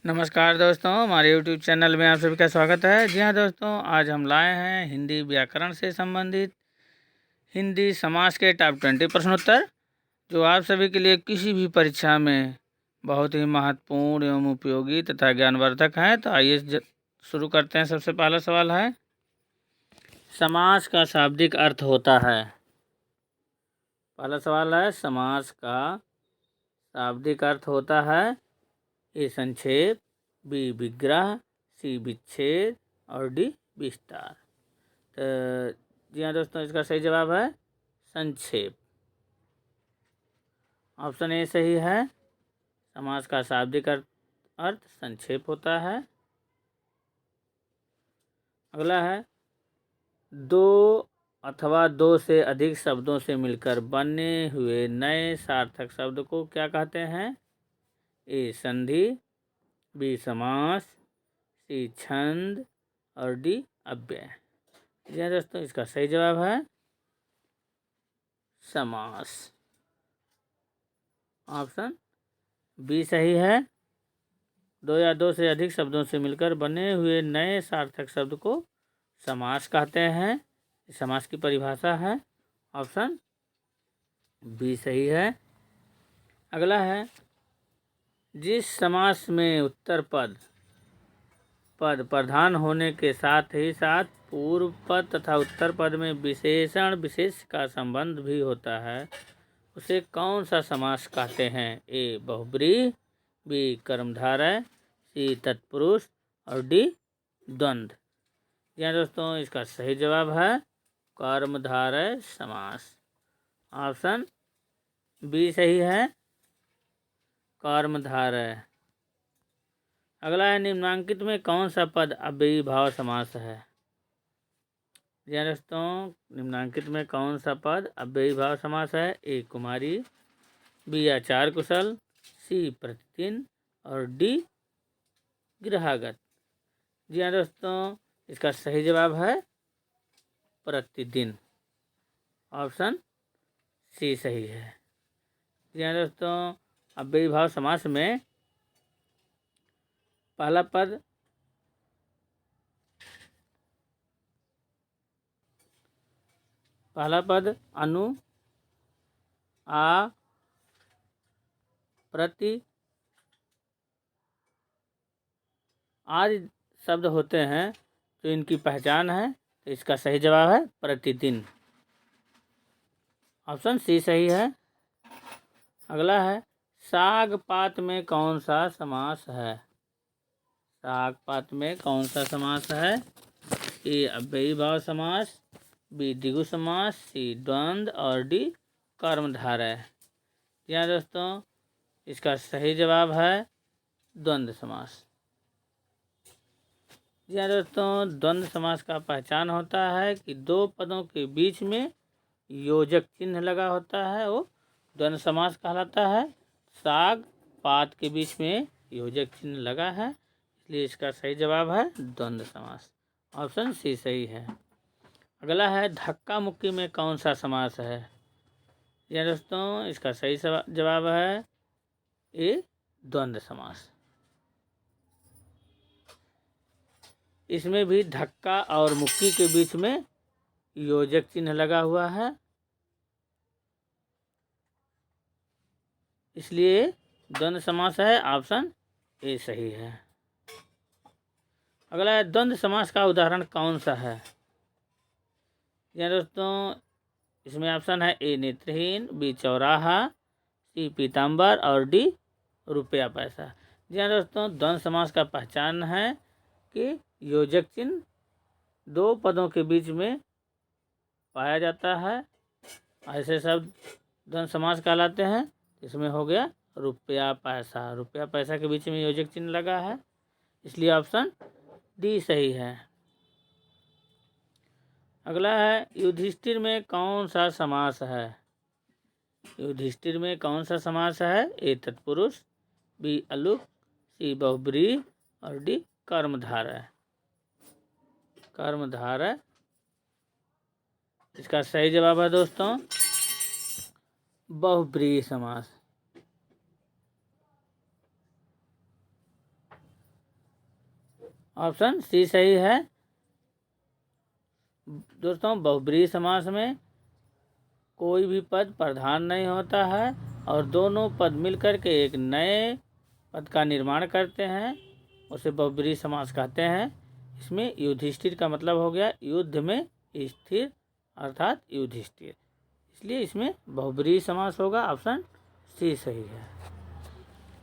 नमस्कार दोस्तों, हमारे YouTube चैनल में आप सभी का स्वागत है। जी हाँ दोस्तों, आज हम लाए हैं हिंदी व्याकरण से संबंधित हिंदी समास के टॉप 20 प्रश्नोत्तर, जो आप सभी के लिए किसी भी परीक्षा में बहुत ही महत्वपूर्ण एवं उपयोगी तथा ज्ञानवर्धक हैं। तो आइए शुरू करते हैं। सबसे पहला सवाल है, समास का शाब्दिक अर्थ होता है। पहला सवाल है, समास का शाब्दिक अर्थ होता है। ए संक्षेप, बी विग्रह, सी विच्छेद और डी विस्तार। तो जी हाँ दोस्तों, इसका सही जवाब है संक्षेप। ऑप्शन ए सही है। समास का शाब्दिक अर्थ संक्षेप होता है। अगला है, दो अथवा दो से अधिक शब्दों से मिलकर बने हुए नए सार्थक शब्द को क्या कहते हैं? ए संधि, बी समास, सी छंद और डी अव्यय। जी हाँ दोस्तों, इसका सही जवाब है समास। ऑप्शन बी सही है। दो या दो से अधिक शब्दों से मिलकर बने हुए नए सार्थक शब्द को समास कहते हैं। समास की परिभाषा है। ऑप्शन बी सही है। अगला है, जिस समास में उत्तर पद प्रधान होने के साथ ही साथ पूर्व पद तथा उत्तर पद में विशेषण विशेष का संबंध भी होता है, उसे कौन सा समास कहते हैं? ए बहुब्रीहि, बी कर्मधारय, सी तत्पुरुष और डी द्वंद्व। जी हाँ दोस्तों, इसका सही जवाब है कर्मधारय समास। ऑप्शन बी सही है, कर्मधारय। अगला है, निम्नांकित में कौन सा पद अव्ययी भाव समास है? जी हाँ दोस्तों, निम्नांकित में कौन सा पद अव्ययी भाव समास है? ए कुमारी, बी आचार कुशल, सी प्रतिदिन और डी गृहागत। जी हाँ दोस्तों, इसका सही जवाब है प्रतिदिन। ऑप्शन सी सही है। जी हाँ दोस्तों, अव्ययी भाव समास में पहला पद अनु, आ, प्रति आदि शब्द होते हैं, तो इनकी पहचान है। तो इसका सही जवाब है प्रतिदिन। ऑप्शन सी सही है। अगला है, साग पात में कौन सा समास है? साग पात में कौन सा समास है? ए अव्ययी भाव समास, बी द्विगु समास, सी द्वंद्व और डी कर्मधारय। जी हाँ दोस्तों, इसका सही जवाब है द्वंद्व समास। जी हाँ दोस्तों, द्वंद्व समास का पहचान होता है कि दो पदों के बीच में योजक चिन्ह लगा होता है, वो द्वंद्व समास कहलाता है। साग पात के बीच में योजक चिन्ह लगा है, इसलिए इसका सही जवाब है द्वंद्व समास। ऑप्शन सी सही है। अगला है, धक्का मुक्की में कौन सा समास है? जी दोस्तों, इसका सही जवाब है ए द्वंद्व समास। इसमें भी धक्का और मुक्की के बीच में योजक चिन्ह लगा हुआ है, इसलिए द्वंद्व समास है। ऑप्शन ए सही है। अगला है, द्वंद्व समास का उदाहरण कौन सा है? दोस्तों, इसमें ऑप्शन है ए नेत्रहीन, बी चौराहा, सी पीताम्बर और डी रुपया पैसा। जी हाँ दोस्तों, द्वंद्व समास का पहचान है कि योजक चिन्ह दो पदों के बीच में पाया जाता है, ऐसे शब्द द्वंद्व समास कहलाते हैं। इसमें हो गया रुपया पैसा, रुपया पैसा के बीच में योजक चिन्ह लगा है, इसलिए ऑप्शन डी सही है। अगला है, युधिष्ठिर में कौन सा समास है? युधिष्ठिर में कौन सा समास है? ए तत्पुरुष, बी अलुक, सी बहुब्रीहि और डी कर्मधारय। कर्मधारय, इसका सही जवाब है दोस्तों बहुब्रीहि समास। ऑप्शन सी सही है। दोस्तों, बहुब्रीहि समास में कोई भी पद प्रधान नहीं होता है और दोनों पद मिलकर के एक नए पद का निर्माण करते हैं, उसे बहुब्रीहि समास कहते हैं। इसमें युधिष्ठिर का मतलब हो गया युद्ध में स्थिर अर्थात युधिष्ठिर, इसलिए इसमें बहुब्रीहि समास होगा। ऑप्शन सी सही है।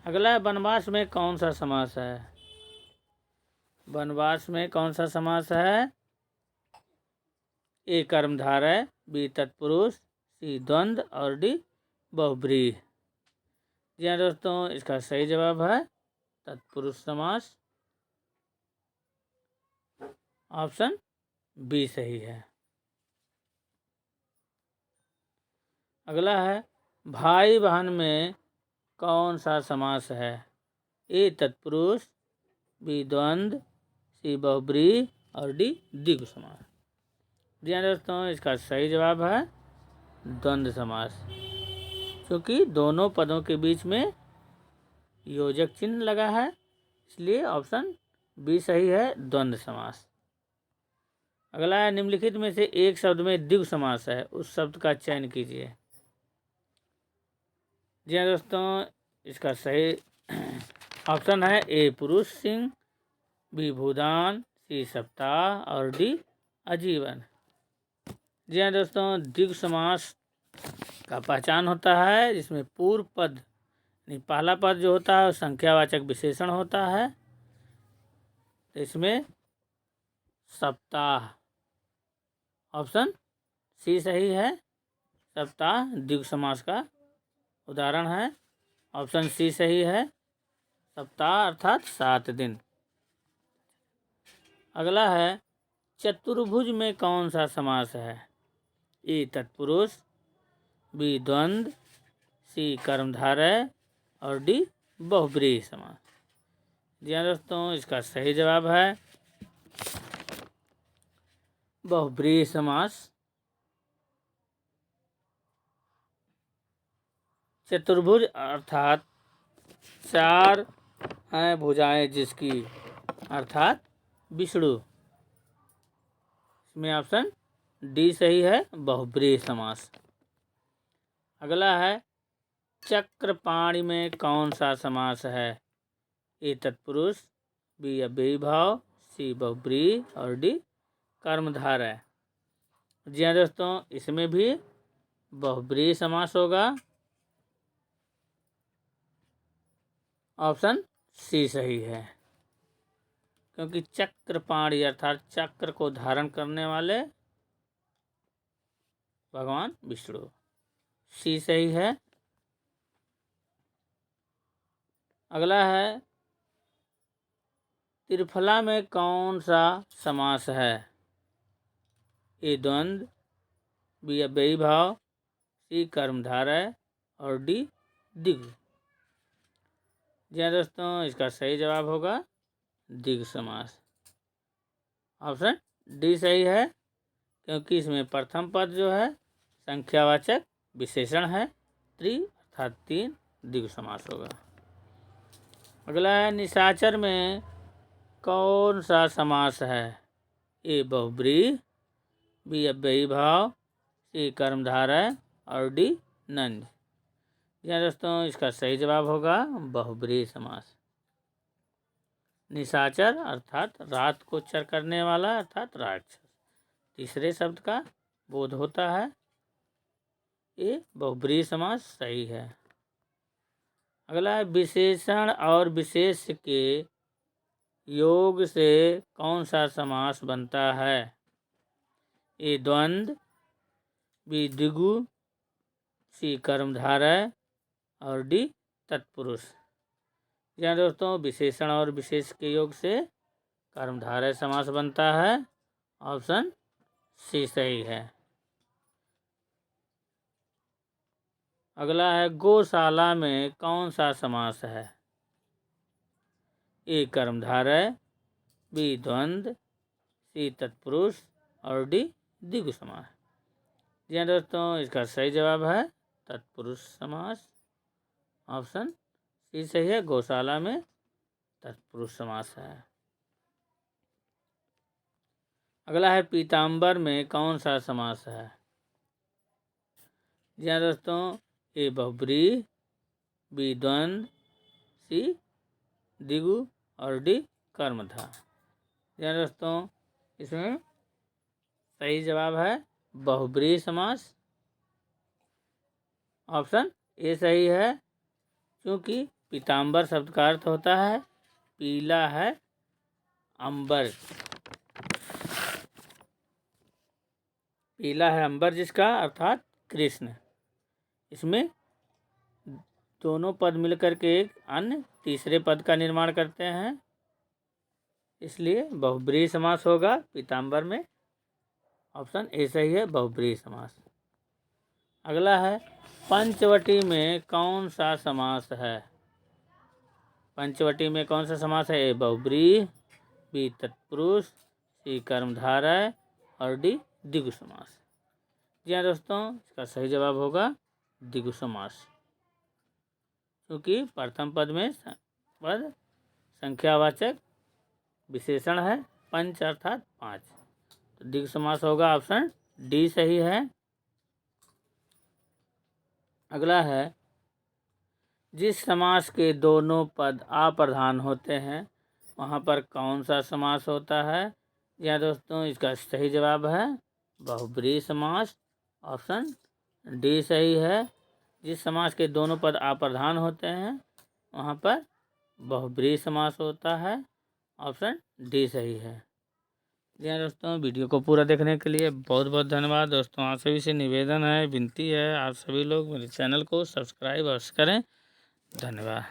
अगला, वनवास में कौन सा समास है? वनवास में कौन सा समास है? ए कर्मधारय, बी तत्पुरुष, सी द्वंद्व और डी बहुब्रीहि। जी हाँ दोस्तों, इसका सही जवाब है तत्पुरुष समास। ऑप्शन बी सही है। अगला है, भाई बहन में कौन सा समास है? ए तत्पुरुष, बी द्वंद्व, सी बहुब्रीहि और डी द्विगु समास। जी हाँ दोस्तों, इसका सही जवाब है द्वंद्व समास, क्योंकि दोनों पदों के बीच में योजक चिन्ह लगा है, इसलिए ऑप्शन बी सही है, द्वंद्व समास। अगला है, निम्नलिखित में से एक शब्द में द्विगु समास है, उस शब्द का चयन कीजिए। जी हाँ दोस्तों, इसका सही ऑप्शन है ए पुरुष सिंह, बी भूदान, सी सप्ताह और डी आजीवन। जी हाँ दोस्तों, द्विगु समास का पहचान होता है जिसमें पूर्व पद पहला पद जो होता है संख्यावाचक विशेषण होता है, तो इसमें सप्ताह। ऑप्शन सी सही है, सप्ताह द्विगु समास का उदाहरण है। ऑप्शन सी सही है, सप्ताह अर्थात 7 दिन। अगला है, चतुर्भुज में कौन सा समास है? ए तत्पुरुष, बी द्वंद्व, सी कर्मधारय और डी बहुब्रीहि समास। जी हाँ दोस्तों, इसका सही जवाब है बहुब्रीहि समास। चतुर्भुज अर्थात 4 हैं भुजाएं जिसकी, अर्थात विष्णु। इसमें ऑप्शन डी सही है, बहुब्रीहि समास। अगला है, चक्रपाणि में कौन सा समास है? ए तत्पुरुष, बी अव्ययी भाव, सी बहुब्रीहि और डी कर्मधारय। जी हाँ दोस्तों, इसमें भी बहुब्रीहि समास होगा। ऑप्शन सी सही है, क्योंकि चक्रपाणि अर्थात चक्र को धारण करने वाले भगवान विष्णु। सी सही है। अगला है, त्रिफला में कौन सा समास है? ए द्वंद्व, बी अव्ययी भाव, सी कर्मधारय और डी द्विगु। जी हाँ दोस्तों, इसका सही जवाब होगा द्विगु समास। ऑप्शन डी सही है, क्योंकि इसमें प्रथम पद जो है संख्यावाचक विशेषण है, त्रि अर्थात 3, द्विगु समास होगा। अगला है, निशाचर में कौन सा समास है? ए बहुब्रीहि, बी अव्ययी भाव, सी कर्मधारय और डी नंद। जी हाँ दोस्तों, इसका सही जवाब होगा बहुब्रीहि समास। निशाचर अर्थात रात को चर करने वाला अर्थात राक्षस, तीसरे शब्द का बोध होता है, ये बहुब्रीहि समास सही है। अगला है, विशेषण और विशेष के योग से कौन सा समास बनता है? ए द्वंद्व, बी द्विगु, सी कर्मधारय और डी तत्पुरुष। जी हाँ दोस्तों, विशेषण और विशेष के योग से कर्मधारय समास बनता है। ऑप्शन सी सही है। अगला है, गौशाला में कौन सा समास है? ए कर्मधारय, बी द्वंद्व, सी तत्पुरुष और डी द्विगु समास। जी हाँ दोस्तों, इसका सही जवाब है तत्पुरुष समास। ऑप्शन सी सही है, गौशाला में तत्पुरुष समास है। अगला है पीताम्बर में कौन सा समास है? जी हाँ दोस्तों, ए बहुब्रीहि, बी द्वंद्व, सी द्विगु और डी कर्मधा। जी हाँ दोस्तों, इसमें सही जवाब है बहुब्रीहि समास। ऑप्शन ए सही है, क्योंकि पीताम्बर शब्द का अर्थ होता है पीला है अंबर। पीला है अंबर जिसका, अर्थात कृष्ण। इसमें दोनों पद मिलकर के एक अन्य तीसरे पद का निर्माण करते हैं, इसलिए बहुब्रीहि समास होगा पीताम्बर में। ऑप्शन ए सही है, बहुब्रीहि समास। अगला है पंचवटी में कौन सा समास है? पंचवटी में कौन सा समास है? ए बहुब्रीहि, बी तत्पुरुष, सी कर्मधारय और डी द्विगु समास। जी हाँ दोस्तों, इसका सही जवाब होगा द्विगु समास, क्योंकि प्रथम पद में पद संख्यावाचक विशेषण है, पंच अर्थात 5, तो द्विगु समास होगा। ऑप्शन डी सही है। अगला है जिस समास के दोनों पद अप्रधान होते हैं वहाँ पर कौन सा समास होता है? या दोस्तों, इसका सही जवाब है बहुब्रीहि समास। ऑप्शन डी सही है। जिस समास के दोनों पद अप्रधान होते हैं वहाँ पर बहुब्रीहि समास होता है। ऑप्शन डी सही है। जी हाँ दोस्तों, वीडियो को पूरा देखने के लिए बहुत बहुत धन्यवाद। दोस्तों, आप सभी से निवेदन है, विनती है, आप सभी लोग मेरे चैनल को सब्सक्राइब अवश्य करें। धन्यवाद।